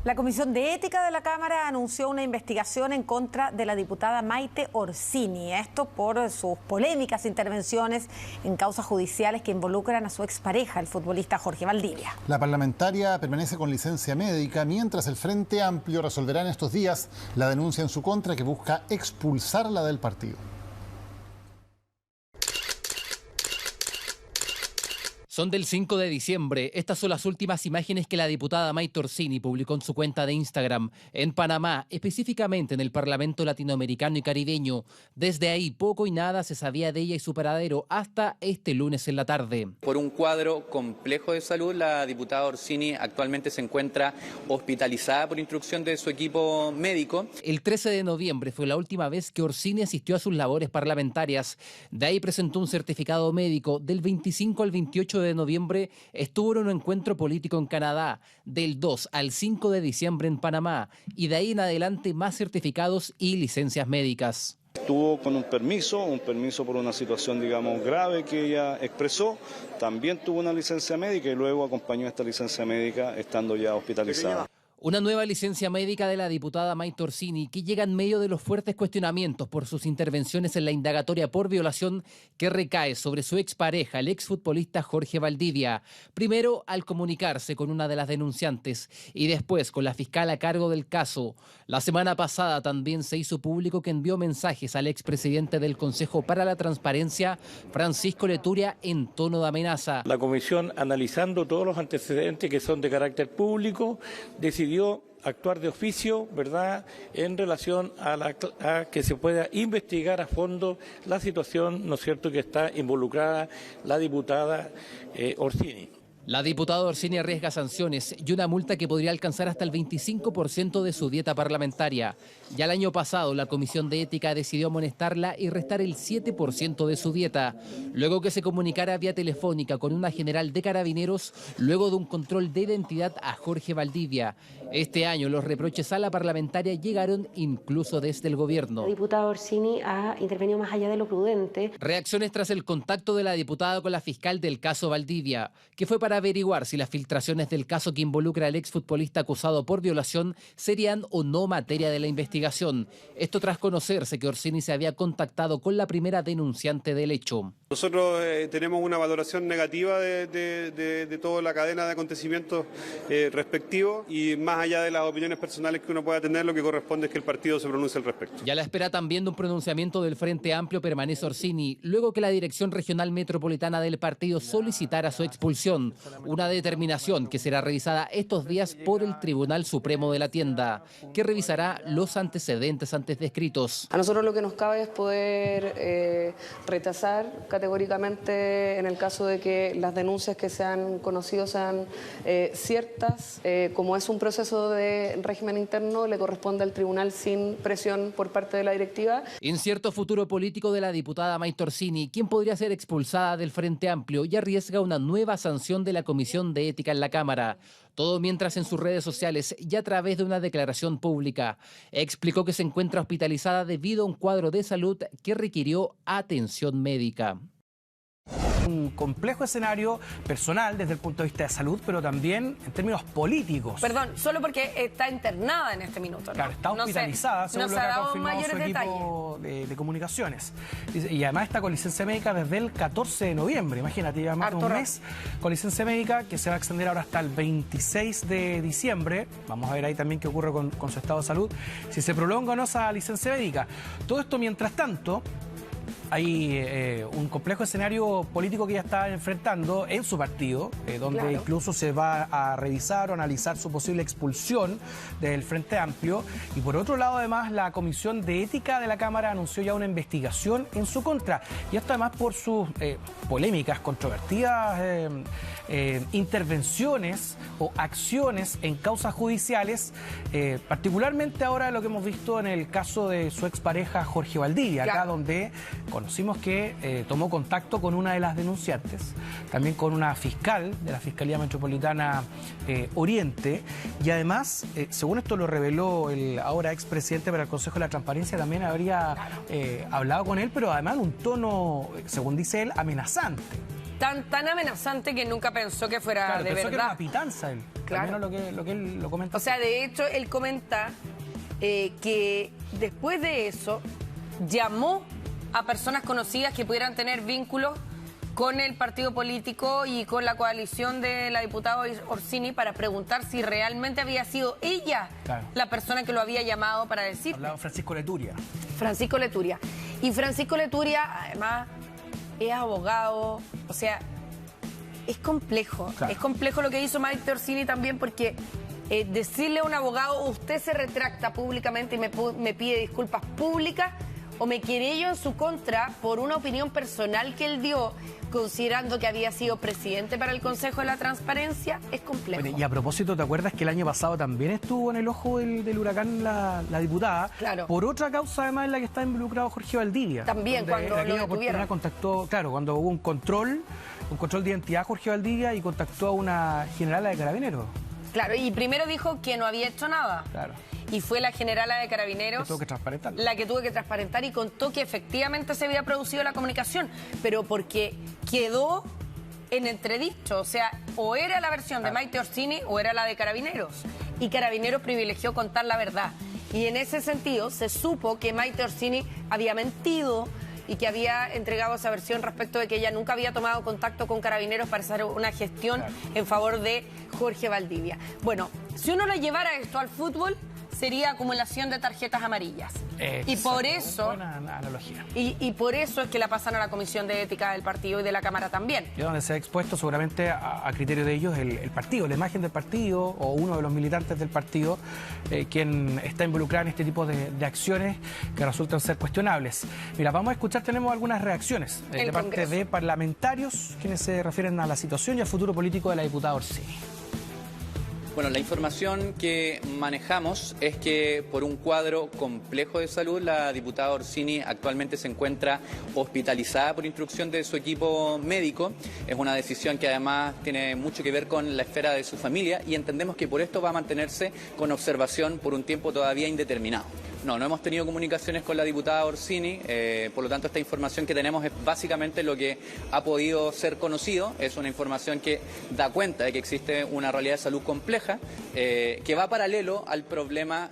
La Comisión de Ética de la Cámara anunció una investigación en contra de la diputada Maite Orsini. Esto por sus polémicas intervenciones en causas judiciales que involucran a su expareja, el futbolista Jorge Valdivia. La parlamentaria permanece con licencia médica, mientras el Frente Amplio resolverá en estos días la denuncia en su contra que busca expulsarla del partido. Son del 5 de diciembre. Estas son las últimas imágenes que la diputada Maite Orsini publicó en su cuenta de Instagram. En Panamá, específicamente en el Parlamento Latinoamericano y Caribeño. Desde ahí, poco y nada se sabía de ella y su paradero hasta este lunes en la tarde. Por un cuadro complejo de salud, la diputada Orsini actualmente se encuentra hospitalizada por instrucción de su equipo médico. El 13 de noviembre fue la última vez que Orsini asistió a sus labores parlamentarias. De ahí presentó un certificado médico. Del 25 al 28 de noviembre estuvo en un encuentro político en Canadá, del 2 al 5 de diciembre en Panamá, y de ahí en adelante más certificados y licencias médicas. Estuvo con un permiso por una situación, digamos, grave que ella expresó. También tuvo una licencia médica y luego acompañó esta licencia médica estando ya hospitalizada. Una nueva licencia médica de la diputada Maite Orsini que llega en medio de los fuertes cuestionamientos por sus intervenciones en la indagatoria por violación que recae sobre su expareja, el exfutbolista Jorge Valdivia. Primero al comunicarse con una de las denunciantes y después con la fiscal a cargo del caso. La semana pasada también se hizo público que envió mensajes al expresidente del Consejo para la Transparencia, Francisco Leturia, en tono de amenaza. La comisión, analizando todos los antecedentes que son de carácter público, decidió actuar de oficio, ¿verdad?, en relación a que se pueda investigar a fondo la situación, ¿no es cierto?, que está involucrada la diputada Orsini. La diputada Orsini arriesga sanciones y una multa que podría alcanzar hasta el 25% de su dieta parlamentaria. Ya el año pasado, la Comisión de Ética decidió amonestarla y restar el 7% de su dieta, luego que se comunicara vía telefónica con una general de Carabineros, luego de un control de identidad a Jorge Valdivia. Este año los reproches a la parlamentaria llegaron incluso desde el gobierno. La diputada Orsini ha intervenido más allá de lo prudente. Reacciones tras el contacto de la diputada con la fiscal del caso Valdivia, que fue para averiguar si las filtraciones del caso que involucra al exfutbolista acusado por violación serían o no materia de la investigación. Esto tras conocerse que Orsini se había contactado con la primera denunciante del hecho. Nosotros tenemos una valoración negativa de toda la cadena de acontecimientos respectivos, y más allá de las opiniones personales que uno pueda tener, lo que corresponde es que el partido se pronuncie al respecto. Ya a la espera también de un pronunciamiento del Frente Amplio permanece Orsini, luego que la Dirección Regional Metropolitana del partido solicitara su expulsión, una determinación que será revisada estos días por el Tribunal Supremo de la Tienda, que revisará los antecedentes antes descritos. A nosotros lo que nos cabe es poder rechazar categóricamente en el caso de que las denuncias que se han conocido sean ciertas. Como es un proceso de régimen interno, le corresponde al tribunal sin presión por parte de la directiva. Incierto futuro político de la diputada Maite Orsini, quien podría ser expulsada del Frente Amplio y arriesga una nueva sanción de la Comisión de Ética en la Cámara. Todo mientras en sus redes sociales y a través de una declaración pública explicó que se encuentra hospitalizada debido a un cuadro de salud que requirió atención médica. Un complejo escenario personal desde el punto de vista de salud, pero también en términos políticos. Perdón, solo porque está internada en este minuto, ¿no? Claro, está hospitalizada, según lo que ha confirmado su equipo de comunicaciones. Y además está con licencia médica desde el 14 de noviembre. Imagínate, lleva más de un mes con licencia médica, que se va a extender ahora hasta el 26 de diciembre. Vamos a ver ahí también qué ocurre con su estado de salud, si se prolonga o no esa licencia médica. Todo esto mientras tanto. Hay un complejo escenario político que ella está enfrentando en su partido, donde incluso se va a revisar o analizar su posible expulsión del Frente Amplio. Y por otro lado, además, la Comisión de Ética de la Cámara anunció ya una investigación en su contra. Y esto además por sus polémicas, controvertidas intervenciones o acciones en causas judiciales, particularmente ahora lo que hemos visto en el caso de su expareja Jorge Valdivia, acá donde conocimos que tomó contacto con una de las denunciantes, también con una fiscal de la Fiscalía Metropolitana Oriente, y además, según esto lo reveló el ahora expresidente para el Consejo de la Transparencia, también habría hablado con él, pero además en un tono, según dice él, amenazante. tan amenazante que nunca pensó que fuera claro, de pensó verdad. que era una pitanza él. Claro. Al menos lo que él lo comenta. O sea, de hecho, él comenta que después de eso llamó a personas conocidas que pudieran tener vínculos con el partido político y con la coalición de la diputada Orsini para preguntar si realmente había sido ella la persona que lo había llamado para decir. Hablaba Francisco Leturia. Francisco Leturia. Y Francisco Leturia, además, es abogado, o sea, es complejo. Claro. Es complejo lo que hizo Maite Orsini también porque decirle a un abogado, usted se retracta públicamente y me pide disculpas públicas o me querello en su contra por una opinión personal que él dio, considerando que había sido presidente para el Consejo de la Transparencia, es complejo. Bueno, y a propósito, ¿te acuerdas que el año pasado también estuvo en el ojo del huracán la diputada? Claro. Por otra causa, además, en la que está involucrado Jorge Valdivia. También, cuando lo detuvieron. Contactó, claro, cuando hubo un control de identidad a Jorge Valdivia y contactó a una generala de Carabineros. Claro, y primero dijo que no había hecho nada. Claro. Y fue la generala de Carabineros la que tuvo que transparentar y contó que efectivamente se había producido la comunicación, pero porque quedó en entredicho, o sea, o era la versión de Maite Orsini o era la de Carabineros, y Carabineros privilegió contar la verdad. Y en ese sentido se supo que Maite Orsini había mentido y que había entregado esa versión respecto de que ella nunca había tomado contacto con Carabineros para hacer una gestión en favor de Jorge Valdivia. Bueno, si uno lo llevara esto al fútbol, sería acumulación de tarjetas amarillas. Exacto. Y por eso... Buena analogía. Y por eso es que la pasan a la Comisión de Ética del partido y de la Cámara también. Y donde se ha expuesto seguramente a criterio de ellos el partido, la imagen del partido o uno de los militantes del partido, quien está involucrado en este tipo de acciones que resultan ser cuestionables. Mira, vamos a escuchar, tenemos algunas reacciones de parte de parlamentarios quienes se refieren a la situación y al futuro político de la diputada Orsini. Bueno, la información que manejamos es que por un cuadro complejo de salud, la diputada Orsini actualmente se encuentra hospitalizada por instrucción de su equipo médico. Es una decisión que además tiene mucho que ver con la esfera de su familia y entendemos que por esto va a mantenerse con observación por un tiempo todavía indeterminado. No hemos tenido comunicaciones con la diputada Orsini, por lo tanto esta información que tenemos es básicamente lo que ha podido ser conocido, es una información que da cuenta de que existe una realidad de salud compleja, que va paralelo al problema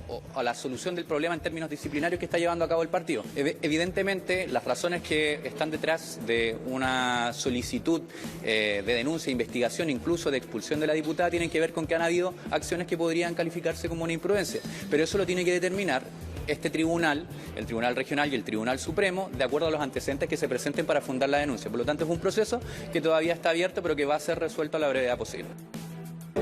o a la solución del problema en términos disciplinarios que está llevando a cabo el partido. Evidentemente las razones que están detrás de una solicitud de denuncia, investigación, incluso de expulsión de la diputada, tienen que ver con que han habido acciones que podrían calificarse como una imprudencia, pero eso lo tiene que determinar este tribunal, el Tribunal Regional y el Tribunal Supremo, de acuerdo a los antecedentes que se presenten para fundar la denuncia. Por lo tanto, es un proceso que todavía está abierto, pero que va a ser resuelto a la brevedad posible.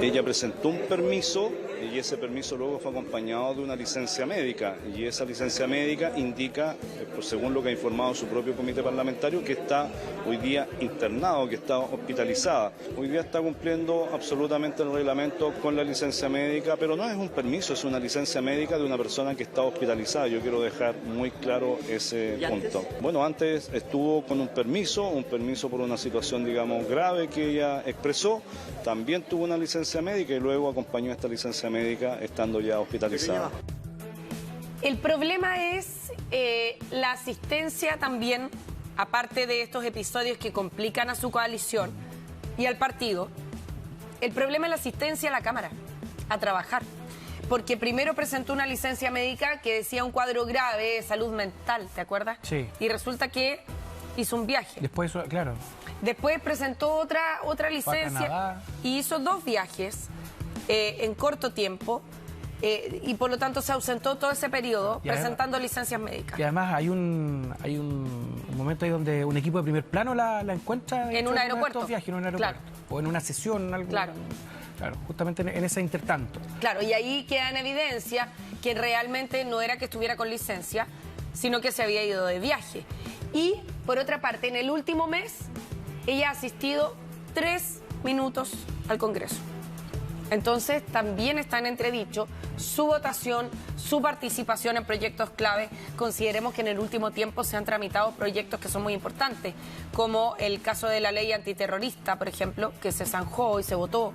Ella presentó un permiso y ese permiso luego fue acompañado de una licencia médica y esa licencia médica indica, según lo que ha informado su propio comité parlamentario, que está hoy día internado, que está hospitalizada. Hoy día está cumpliendo absolutamente el reglamento con la licencia médica, pero no es un permiso, es una licencia médica de una persona que está hospitalizada. Yo quiero dejar muy claro ese punto. Bueno, antes estuvo con un permiso por una situación, digamos, grave que ella expresó. También tuvo una licencia médica y luego acompañó esta licencia médica estando ya hospitalizada. El problema es la asistencia también, aparte de estos episodios que complican a su coalición y al partido. El problema es la asistencia a la Cámara, a trabajar. Porque primero presentó una licencia médica que decía un cuadro grave de salud mental, ¿te acuerdas? Sí. Y resulta que hizo un viaje. Después, claro. Después presentó otra licencia y hizo 2 viajes en corto tiempo y por lo tanto se ausentó todo ese periodo presentando licencias médicas. Y además hay un momento ahí donde un equipo de primer plano la encuentra en un aeropuerto. En un aeropuerto. Claro. O en una sesión. Claro, justamente en ese intertanto. Claro, y ahí queda en evidencia que realmente no era que estuviera con licencia, sino que se había ido de viaje. Y por otra parte, en el último mes ella ha asistido 3 minutos al Congreso. Entonces también está en entredicho su votación, su participación en proyectos clave. Consideremos que en el último tiempo se han tramitado proyectos que son muy importantes, como el caso de la ley antiterrorista, por ejemplo, que se zanjó y se votó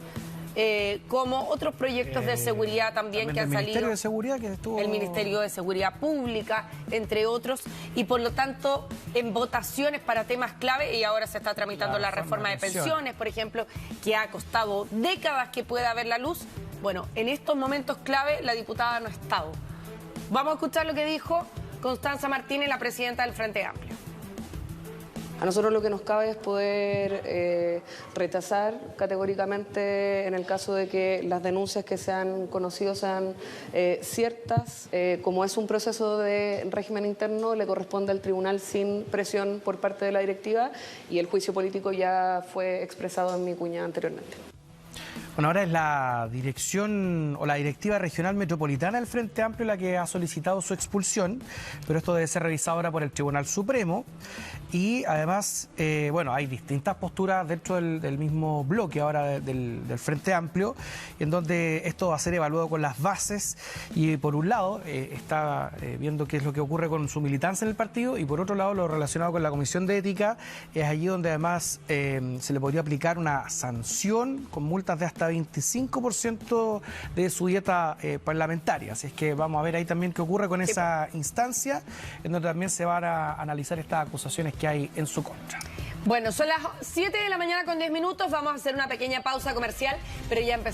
como otros proyectos de seguridad también que han salido. El Ministerio de Seguridad que estuvo... El Ministerio de Seguridad Pública, entre otros, y por lo tanto en votaciones para temas clave, y ahora se está tramitando la reforma de pensiones, por ejemplo, que ha costado décadas que pueda ver la luz. Bueno, en estos momentos clave la diputada no ha estado. Vamos a escuchar lo que dijo Constanza Martínez, la presidenta del Frente Amplio. A nosotros lo que nos cabe es poder rechazar categóricamente en el caso de que las denuncias que se han conocido sean ciertas. Como es un proceso de régimen interno, le corresponde al tribunal sin presión por parte de la directiva y el juicio político ya fue expresado en mi cuña anteriormente. Bueno, ahora es la dirección o la directiva regional metropolitana del Frente Amplio la que ha solicitado su expulsión, pero esto debe ser revisado ahora por el Tribunal Supremo y además, bueno, hay distintas posturas dentro del mismo bloque ahora del Frente Amplio, en donde esto va a ser evaluado con las bases y por un lado está viendo qué es lo que ocurre con su militancia en el partido y por otro lado lo relacionado con la Comisión de Ética es allí donde además se le podría aplicar una sanción con multas de hasta 25% de su dieta parlamentaria. Así es que vamos a ver ahí también qué ocurre con esa instancia, en donde también se van a analizar estas acusaciones que hay en su contra. Bueno, son las 7 de la mañana con 10 minutos. Vamos a hacer una pequeña pausa comercial, pero ya empezamos.